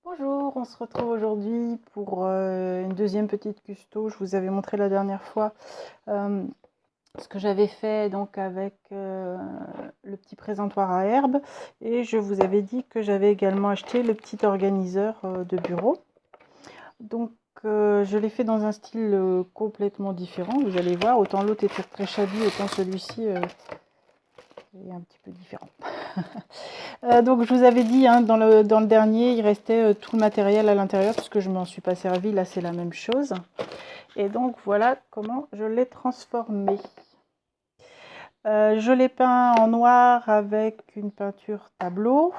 Bonjour, on se retrouve aujourd'hui pour une deuxième petite custo. Je vous avais montré la dernière fois ce que j'avais fait donc avec le petit présentoir à herbes, et je vous avais dit que j'avais également acheté le petit organiseur de bureau. Donc je l'ai fait dans un style complètement différent, vous allez voir. Autant l'autre était très shabby, autant celui-ci est un petit peu différent. Donc je vous avais dit dans le dernier, il restait tout le matériel à l'intérieur parce que je ne m'en suis pas servi. Là c'est la même chose. Et donc voilà comment je l'ai transformé. Je l'ai peint en noir avec une peinture tableau.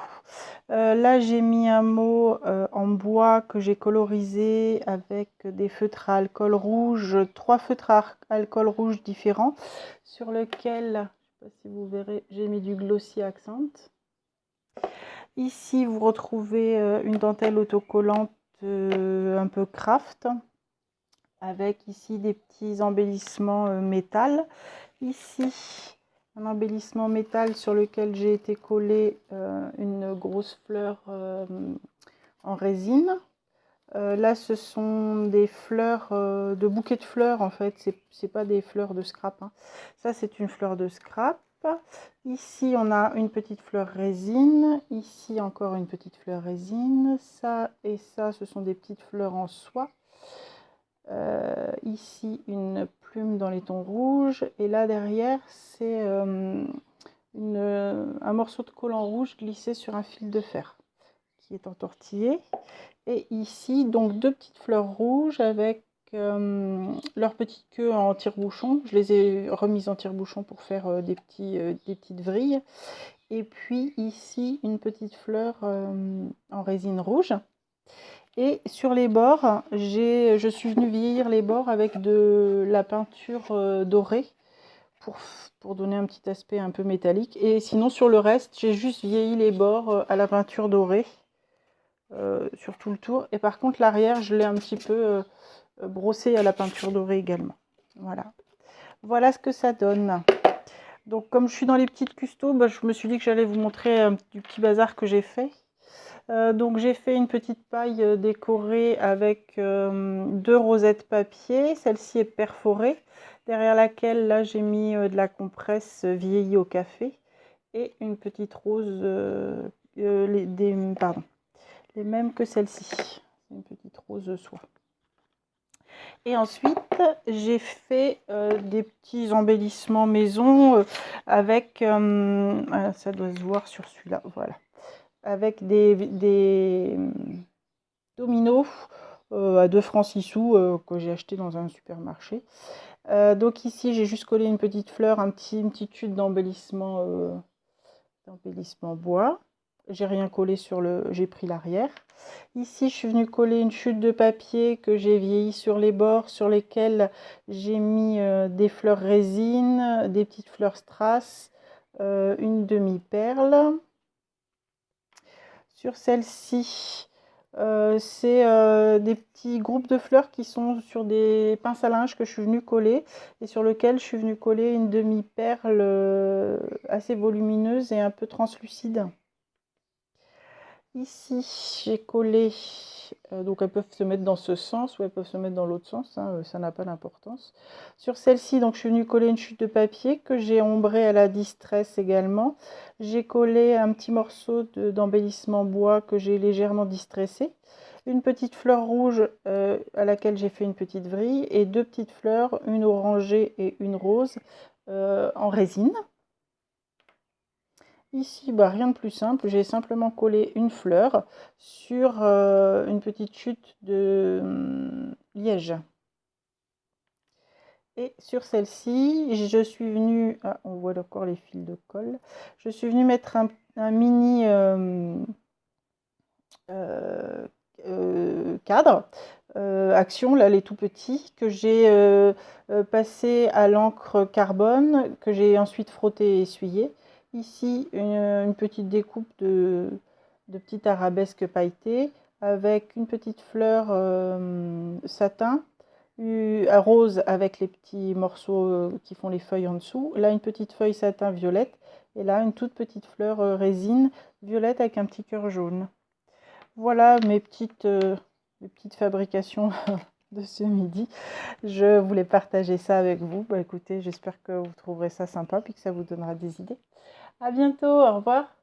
Là j'ai mis un mot en bois que j'ai colorisé avec des feutres à alcool rouge, 3 feutres à alcool rouge différents sur lequel, je ne sais pas si vous verrez, j'ai mis du glossy accent. Ici, vous retrouvez une dentelle autocollante un peu craft, avec ici des petits embellissements métal. Ici, un embellissement métal sur lequel j'ai été coller une grosse fleur en résine. Là, ce sont des fleurs, de bouquets de fleurs en fait, c'est pas des fleurs de scrap. Ça, c'est une fleur de scrap. Ici, on a une petite fleur résine. Ici, encore une petite fleur résine. Ça et ça, ce sont des petites fleurs en soie. Ici, une plume dans les tons rouges. Et là, derrière, c'est un morceau de collant rouge glissé sur un fil de fer qui est entortillé. Et ici, donc, 2 petites fleurs rouges avec leur petite queue en tire-bouchon. Je les ai remises en tire-bouchon pour faire des petites vrilles. Et puis ici, une petite fleur en résine rouge. Et sur les bords, je suis venue vieillir les bords avec de la peinture dorée pour donner un petit aspect un peu métallique. Et sinon, sur le reste, j'ai juste vieilli les bords à la peinture dorée. Sur tout le tour, et par contre l'arrière je l'ai un petit peu brossé à la peinture dorée également. Voilà ce que ça donne. Donc comme je suis dans les petites custos, je me suis dit que j'allais vous montrer du petit bazar que j'ai fait. Donc j'ai fait une petite paille décorée avec 2 rosettes papier. Celle-ci est perforée, derrière laquelle là j'ai mis de la compresse vieillie au café et une petite rose les mêmes que celle-ci. C'est une petite rose soie. Et ensuite, j'ai fait des petits embellissements maison avec, ça doit se voir sur celui-là, voilà, avec des dominos à 2 francs 6 sous que j'ai acheté dans un supermarché. Donc ici, j'ai juste collé une petite fleur, une petite chute d'embellissement bois. J'ai rien collé sur j'ai pris l'arrière. Ici, je suis venue coller une chute de papier que j'ai vieilli sur les bords, sur lesquels j'ai mis des fleurs résine, des petites fleurs strass, une demi-perle. Sur celle-ci, c'est des petits groupes de fleurs qui sont sur des pinces à linge que je suis venue coller et sur lequel je suis venue coller une demi-perle assez volumineuse et un peu translucide. Ici, j'ai collé, donc elles peuvent se mettre dans ce sens ou elles peuvent se mettre dans l'autre sens, ça n'a pas d'importance. Sur celle-ci, donc je suis venue coller une chute de papier que j'ai ombrée à la distress également. J'ai collé un petit morceau d'embellissement bois que j'ai légèrement distressé. Une petite fleur rouge à laquelle j'ai fait une petite vrille et 2 petites fleurs, une orangée et une rose en résine. Ici, rien de plus simple, j'ai simplement collé une fleur sur une petite chute de liège. Et sur celle-ci, je suis venue, on voit encore les fils de colle, je suis venue mettre un mini cadre, action, là les tout petits, que j'ai passé à l'encre carbone, que j'ai ensuite frotté et essuyé. Ici, une petite découpe de petites arabesques pailletées avec une petite fleur satin, rose avec les petits morceaux qui font les feuilles en dessous. Là, une petite feuille satin violette. Et là, une toute petite fleur résine violette avec un petit cœur jaune. Voilà mes petites fabrications de ce midi. Je voulais partager ça avec vous. Bah, écoutez, j'espère que vous trouverez ça sympa puis que ça vous donnera des idées. À bientôt, au revoir.